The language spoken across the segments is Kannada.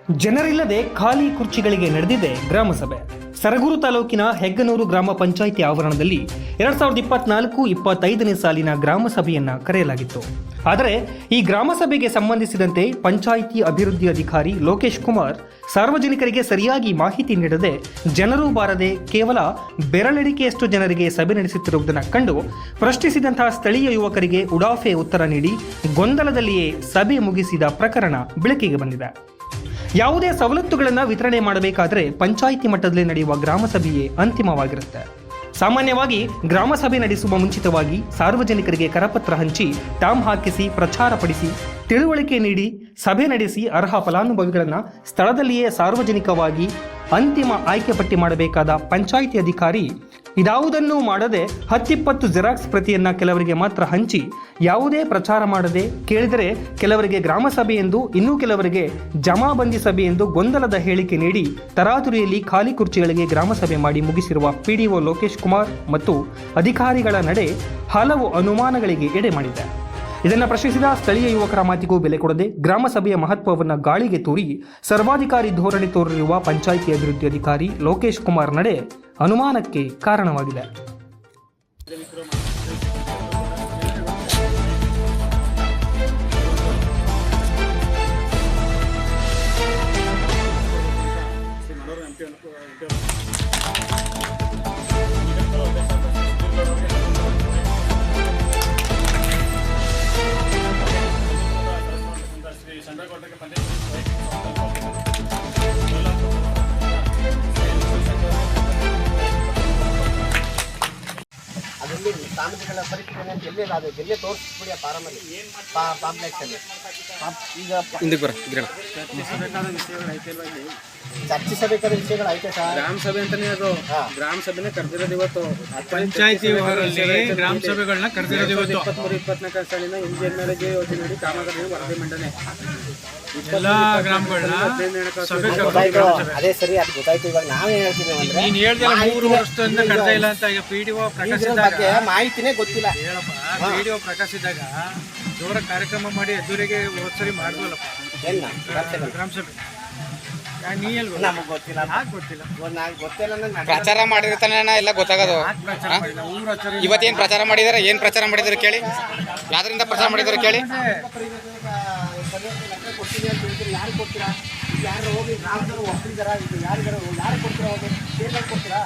ಜನರಿಲ್ಲದೆ ಖಾಲಿ ಕುರ್ಚಿಗಳಿಗೆ ನಡೆದಿದೆ ಗ್ರಾಮಸಭೆ. ಸರಗೂರು ತಾಲೂಕಿನ ಹೆಗ್ಗನೂರು ಗ್ರಾಮ ಪಂಚಾಯಿತಿ ಆವರಣದಲ್ಲಿ 2024-25ನೇ ಸಾಲಿನ ಗ್ರಾಮಸಭೆಯನ್ನ ಕರೆಯಲಾಗಿತ್ತು. ಆದರೆ ಈ ಗ್ರಾಮಸಭೆಗೆ ಸಂಬಂಧಿಸಿದಂತೆ ಪಂಚಾಯಿತಿ ಅಭಿವೃದ್ಧಿ ಅಧಿಕಾರಿ ಲೋಕೇಶ್ ಕುಮಾರ್ ಸಾರ್ವಜನಿಕರಿಗೆ ಸರಿಯಾಗಿ ಮಾಹಿತಿ ನೀಡದೆ ಜನರು ಬಾರದೆ ಕೇವಲ ಬೆರಳೆಣಿಕೆಯಷ್ಟು ಜನರಿಗೆ ಸಭೆ ನಡೆಸುತ್ತಿರುವುದನ್ನು ಕಂಡು ಪ್ರಶ್ನಿಸಿದಂತಹ ಸ್ಥಳೀಯ ಯುವಕರಿಗೆ ಉಡಾಫೆ ಉತ್ತರ ನೀಡಿ ಗೊಂದಲದಲ್ಲಿಯೇ ಸಭೆ ಮುಗಿಸಿದ ಪ್ರಕರಣ ಬೆಳಕಿಗೆ ಬಂದಿದೆ. ಯಾವುದೇ ಸವಲತ್ತುಗಳನ್ನು ವಿತರಣೆ ಮಾಡಬೇಕಾದರೆ ಪಂಚಾಯಿತಿ ಮಟ್ಟದಲ್ಲಿ ನಡೆಯುವ ಗ್ರಾಮಸಭೆಯೇ ಅಂತಿಮವಾಗಿರುತ್ತೆ. ಸಾಮಾನ್ಯವಾಗಿ ಗ್ರಾಮಸಭೆ ನಡೆಸುವ ಮುಂಚಿತವಾಗಿ ಸಾರ್ವಜನಿಕರಿಗೆ ಕರಪತ್ರ ಹಂಚಿ ಟಾಮ್ ಹಾಕಿಸಿ ಪ್ರಚಾರ ಪಡಿಸಿ ತಿಳುವಳಿಕೆ ನೀಡಿ ಸಭೆ ನಡೆಸಿ ಅರ್ಹ ಫಲಾನುಭವಿಗಳನ್ನು ಸ್ಥಳದಲ್ಲಿಯೇ ಸಾರ್ವಜನಿಕವಾಗಿ ಅಂತಿಮ ಆಯ್ಕೆ ಪಟ್ಟಿ ಮಾಡಬೇಕಾದ ಪಂಚಾಯಿತಿ ಅಧಿಕಾರಿ ಇದಾವುದನ್ನೂ ಮಾಡದೆ 10-20 ಜೆರಾಕ್ಸ್ ಪ್ರತಿಯನ್ನ ಕೆಲವರಿಗೆ ಮಾತ್ರ ಹಂಚಿ ಯಾವುದೇ ಪ್ರಚಾರ ಮಾಡದೆ ಕೇಳಿದರೆ ಕೆಲವರಿಗೆ ಗ್ರಾಮಸಭೆ ಎಂದು ಇನ್ನೂ ಕೆಲವರಿಗೆ ಜಮಾಬಂದಿ ಸಭೆ ಎಂದು ಗೊಂದಲದ ಹೇಳಿಕೆ ನೀಡಿ ತರಾತುರಿಯಲ್ಲಿ ಖಾಲಿ ಕುರ್ಚಿಗಳಿಗೆ ಗ್ರಾಮಸಭೆ ಮಾಡಿ ಮುಗಿಸಿರುವ ಪಿಡಿಒ ಲೋಕೇಶ್ ಕುಮಾರ್ ಮತ್ತು ಅಧಿಕಾರಿಗಳ ನಡೆ ಹಲವು ಅನುಮಾನಗಳಿಗೆ ಎಡೆ ಮಾಡಿದೆ. ಇದನ್ನು ಪ್ರಶ್ನಿಸಿದ ಸ್ಥಳೀಯ ಯುವಕರ ಮಾತಿಗೂ ಬೆಲೆ ಕೊಡದೆ ಗ್ರಾಮಸಭೆಯ ಮಹತ್ವವನ್ನು ಗಾಳಿಗೆ ತೂರಿ ಸರ್ವಾಧಿಕಾರಿ ಧೋರಣೆ ತೋರಿರುವ ಪಂಚಾಯಿತಿ ಅಭಿವೃದ್ಧಿ ಅಧಿಕಾರಿ ಲೋಕೇಶ್ ಕುಮಾರ್ ನಡೆ ಅನುಮಾನಕ್ಕೆ ಕಾರಣವಾಗಿದೆ. ಅದರಲ್ಲಿ ಸಾಮಾಜಿಕ ಪರಿಸ್ಥಿತಿ ಅಂತ ಎಲ್ಲಿ ಅದು ಎಲ್ಲೇ ತೋರಿಸ್ಬಿಡಿ ಆ ಫಾರಮಲ್ಲಿ ಕಾಂಪ್ಲೆಕ್ಸ್ ಅಲ್ಲಿ ಈಗ ಚರ್ಚಿಸಬೇಕಾದ ವಿಷಯಗಳು ಐತೆ ಸರ್. ಗ್ರಾಮ ಸಭೆ ಅಂತಾನೆ ಅದು ಗ್ರಾಮ ಸಭೆನೇ ಕರೆದಿರೋದು ಇವತ್ತು. ಪಂಚಾಯತಿ ಗ್ರಾಮ ಸಭೆಗಳನ್ನ ಕರೆದಿರೋದು ಇವತ್ತು. 23-24 ಸಾಲಿನ MGNRG ಯೋಜನೆಯಡಿ ಕಾಮಗಾರಿ ವರದಿ ಮಂಡನೆ ಎಲ್ಲ ಗ್ರಾಮಗಳನ್ನ ಸಭೆ ಅದೇ ಸರಿ, ಅದು ಗೊತ್ತಾಯ್ತು. ಇವಾಗ ನಾವೇನ್ ಹೇಳ್ತೀವಿ ಅಂದ್ರೆ ನೀನ್ ಹೇಳ್ದೆ 3 ವರ್ಷದಿಂದ ಕರೆದ ಇಲ್ಲ ಅಂತ. ಈಗ PDO ಪ್ರಕಾಶಿಸಿದಾಗ ಮಾಹಿತಿನೇ ಗೊತ್ತಿಲ್ಲ. ಹೇಳಪ್ಪ, PDO ಪ್ರಕಾಶಿಸಿದಾಗ ಜೋರ ಕಾರ್ಯಕ್ರಮ ಮಾಡಿ ಎದುರಿಗೆ ಹೋದ್ಸರಿ ಮಾಡಿದ್ವಲ್ಲಪ್ಪ ಗ್ರಾಮ ಸಭೆ. ನೀ ಹೇಳ್ಬೋದು ನಮಗೆ ಗೊತ್ತಿಲ್ಲ, ಗೊತ್ತಿಲ್ಲ. ಪ್ರಚಾರ ಮಾಡಿರ್ತಾನೆ ಎಲ್ಲ ಗೊತ್ತಾಗೋದು. ಇವತ್ತೇನು ಪ್ರಚಾರ ಮಾಡಿದಾರೆ, ಏನು ಪ್ರಚಾರ ಮಾಡಿದಾರೆ ಕೇಳಿ, ಯಾವ್ದರಿಂದ ಪ್ರಚಾರ ಮಾಡಿದಾರೆ ಕೇಳಿ. ಕೊಡ್ತೀನಿ ಅಂತ ಹೇಳ್ತೀರಿ, ಯಾರು ಕೊಡ್ತೀರಾ? ಯಾರು ಹೋಗಿ ಗ್ರಾಮದವರು ಒಪ್ಪಿದಾರ? ಇದು ಯಾರು ಕೊಡ್ತೀರಾ? ಹೋಗಿ ಸೇರ್ಗಳು ಕೊಡ್ತೀರಾ?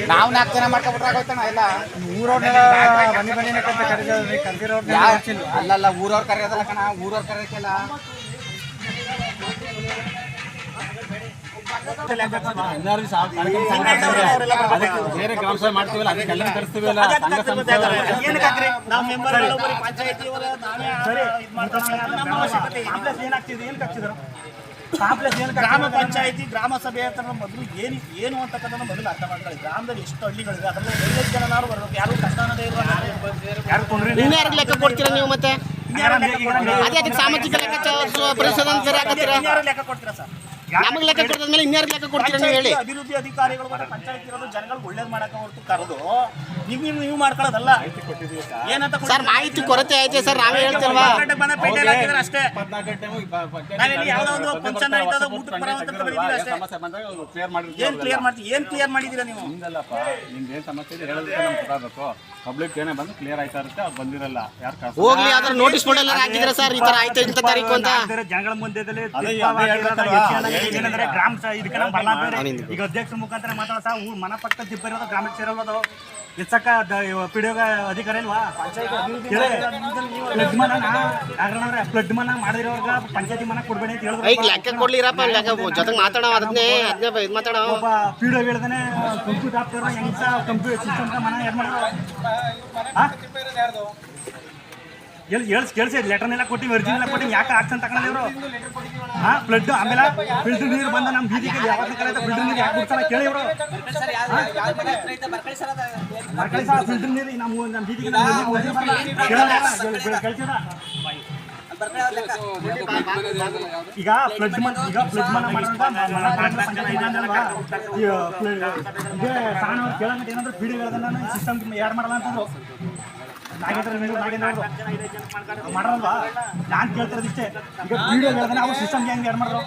ನಾವು 4 ಜನ ಮಾಡ್ಕೊಬಿಟ್ರೆ ಆಗೋಯ್ತಾನ ಎಲ್ಲ. ಅಲ್ಲಲ್ಲ, ಊರವ್ರು ಕರೆಯೋದಲ್ಲ ಕಣ, ಊರವ್ರು ಕರೆಯೋಕ್ಕೆಲ್ಲ ಬೇರೆ ಗ್ರಾಮ ಸಭೆ ಮಾಡ್ತೀವಲ್ಲ, ಅದಕ್ಕೆಲ್ಲ ಕರೆಸ್ತೀವಲ್ಲ. ಗ್ರಾಮ ಪಂಚಾಯತಿ ಗ್ರಾಮ ಸಭೆ ಅಂತ ಮೊದಲು ಏನು ಅಂತಕ್ಕಂಥ ಮೊದಲು ಅರ್ಥ ಮಾಡ್ಕೊಳ್ಳಿ. ಗ್ರಾಮದಲ್ಲಿ ಎಷ್ಟು ಹಳ್ಳಿಗಳಿದೆ, ಅದರಲ್ಲಿ 5 ಜನ ಬರಬೇಕು. ಯಾರು ಕಷ್ಟ ಅನ್ನೋದೇ ಇರುವ ಇನ್ಯಾರಿಗೆ ಲೆಕ್ಕ ಕೊಡ್ತೀರಾ ನೀವು? ಮತ್ತೆ ಅದಕ್ಕೆ ಸಾಮಾಜಿಕ ಪರಿಷತ್ ಲೆಕ್ಕ ಕೊಡ್ತೀರಾ ಸರ್? ನಮಗೆ ಲೆಕ್ಕ ಕೊಡ್ತಾದ್ಮೇಲೆ ಇನ್ಯಾರಿಗೆ ಲೆಕ್ಕ ಕೊಡ್ತೀರಾ ನೀವು ಹೇಳಿ? ಅಭಿವೃದ್ಧಿ ಅಧಿಕಾರಿಗಳು ಮತ್ತೆ ಪಂಚಾಯತ್ ಇರೋದು ಜನಗಳಿಗೆ ಒಳ್ಳೇದು ಮಾಡಕ್ಕೆ ಹೊರತು ಕರೆದು ನೀವು ಮಾಡ್ಕೊಳ್ಳೋದಲ್ಲ. ಏನಂತ ಸರ್ ಮಾಹಿತಿ ಕೊರತೆ ಐತೆ ಸರ್, ನಾವೇ ಹೇಳ್ತೀಲ್ವಾ? ಅಷ್ಟೇ. ನಾವೆಲ್ಲಿ ಯಾವುದೋ ಒಂದು ಫಂಕ್ಷನ್ ನಡೀತದ, ಊಟಕ್ಕೆ ಬರೋವಂತ ಏನ್ ಕ್ಲಿಯರ್ ಮಾಡಿದೀರಾ ನೀವು? ನಿಮ್ದೇನ್ ಸಮಸ್ಯೆ ಇದೆ ಹೇಳೋದಕ್ಕೆ ನಮ್ಗೆ ಗೊತ್ತಾಗಬೇಕು. ಪಬ್ಲಿಕ್ ಏನೇ ಬಂದು ಕ್ಲಿಯರ್ ಆಯ್ತಾ ಇರುತ್ತೆ, ಅವ್ರು ಬಂದಿರಲ್ಲ. ಯಾರು ಹೋಗ್ಲಿ, ಅದ್ರ ನೋಟಿಸ್ ಬೋರ್ಡ್ ಎಲ್ಲ ಹಾಕಿದ್ರೆ ಸರ್ ಈ ತರ ಆಯ್ತು ಇಂಥ ತಾರೀಕು ಅಂತ. ಜನಗಳ ಮುಂದೆದಲ್ಲಿ ಗ್ರಾಮ ಇದಕ್ಕೆ ಈಗ ಅಧ್ಯಕ್ಷರ ಮುಖಾಂತರ ಮಾತಾಡ ಮನ ಪಕ್ಕ ದಿಬ್ಬ ಇರೋದು ಗ್ರಾಮಕ್ಕೆ ಸೇರಲ್ವದು ಎಚ್ಚಕ್ಕ ಪಿಡಿಯೋಗ ಅಧಿಕಾರ ಇಲ್ವಾ? ಫ್ಲಡ್ ಮನ ಮಾಡಿರೋರ್ಗ ಪಂಚಾಯತಿ ಮನ ಕೊಡ್ಬೇಡಿ ಅಂತ ಹೇಳಿದ್ರು. ಈಗ ಲೆಕ್ಕ ಕೊಡ್ಲಿರಪ್ಪ, ಜೊತೆಗೆ ಮಾತಾಡೋ ಅದನ್ನೇ ಇದು ಮಾತಾಡೋ. ಒಬ್ಬ ಪಿಡಿಯೋ ಹೇಳ್ದಾನೆ ಕಂಪ್ಯೂಟರ್ ಆಫ್ಟರ್ ಹೆಂಗ್ ಕಂಪ್ಯೂಟರ್ ಸಿಸ್ಟಮ್ ಮನ ಏನ್ ಮಾಡೋದು? ಕೇಳಿಸಿ ಲೆಟರ್ನೆಲ್ಲ ಕೊಟ್ಟು ಅರ್ಜಿನೆಲ್ಲ ಕೊಟ್ಟು ಯಾಕೆ ಆಕ್ಷನ್ ತಗೊಂಡಿದ್ರು? ಫ್ಲಡ್ ಆಮೇಲೆ ಫಿಲ್ಟರ್ ನೀರು ಬಂದ ನಮ್ಮ ಬೀದಿಗೆ ಯಾವತ್ತ ಕಡೆ ಫಿಲ್ಟರ್ ನೀರು ಯಾಕೆ ಬಿಡ್ತಾರ ಕೇಳಿ ಇವರು? ಫಿಲ್ಟರ್ ನೀರು ನಮ್ಮ ಬೀದಿಗೆ ಈಗ ಫ್ಲಡ್ ಮನ ಕೇಳಂಗ ಏನಾದ್ರು ಬೀಡಿಗಳನ್ನ ಸಿಸ್ಟಮ್ ಯಾರು ಮಾಡಲ್ಲ ಅಂತಂದ್ರು. ಮಾಡಲ್ವಾ? ನಾನು ಕೇಳ್ತಿರೋದು ಇಷ್ಟೇ. ಈಗ ವಿಡಿಯೋ ಹೇಳಿದ್ರೆ ಅವ್ರು ಸಿಸ್ಟಮ್ಗೆ ಹೆಂಗೆ ಎರಡು ಮಾಡಿದ್ರು